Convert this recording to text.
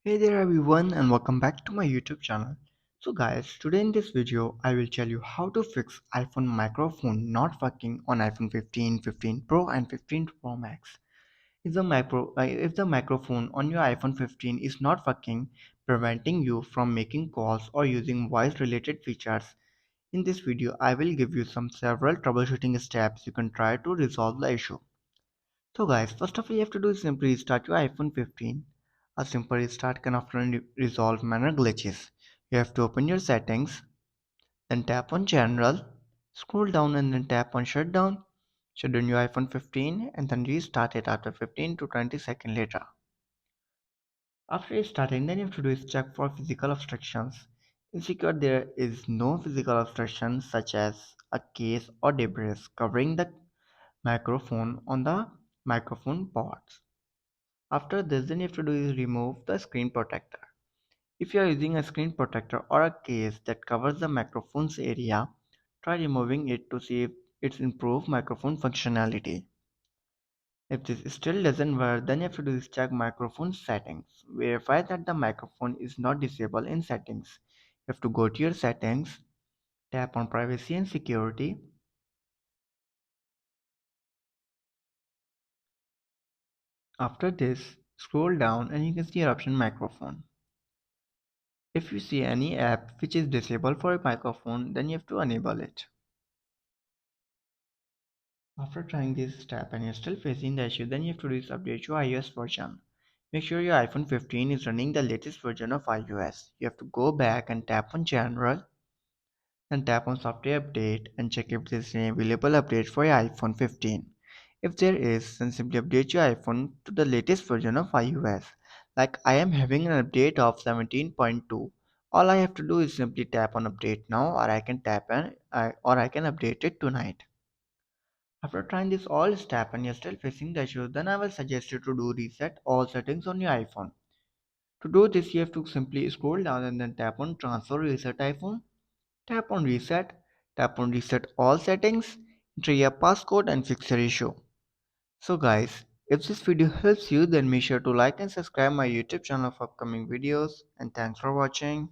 Hey there everyone and welcome back to my YouTube channel. So guys, today in this video I will tell you how to fix iPhone microphone not working on iPhone 15, 15 Pro and 15 Pro Max. If the microphone on your iPhone 15 is not working, preventing you from making calls or using voice related features, in this video I will give you some several troubleshooting steps you can try to resolve the issue. So guys, first of all you have to do is simply restart your iPhone 15. A simple restart can often resolve minor glitches. You have to open your settings, then tap on general, scroll down and then tap on shutdown. Shut down your iPhone 15 and then restart it after 15 to 20 seconds later. After restarting, then you have to do is check for physical obstructions. Ensure there is no physical obstruction such as a case or debris covering the microphone on the microphone ports. After this, then you have to do is remove the screen protector. If you are using a screen protector or a case that covers the microphone's area, try removing it to see if it's improved microphone functionality. If this still doesn't work, then you have to do is check microphone settings. Verify that the microphone is not disabled in settings. You have to go to your settings, tap on privacy and security. After this, scroll down and you can see your option microphone. If you see any app which is disabled for a microphone, then you have to enable it. After trying this step and you're still facing the issue, then you have to do is update your iOS version. Make sure your iPhone 15 is running the latest version of iOS. You have to go back and tap on General, then tap on Software Update and check if there is any available update for your iPhone 15. If there is, then simply update your iPhone to the latest version of iOS. Like I am having an update of 17.2. All I have to do is simply tap on update now or I can update it tonight. After trying this all step and you're still facing the issue, then I will suggest you to do reset all settings on your iPhone. To do this, you have to simply scroll down and then tap on transfer reset iPhone. Tap on reset all settings, enter your passcode and fix your issue. So guys, if this video helps you then make sure to like and subscribe my YouTube channel for upcoming videos and thanks for watching.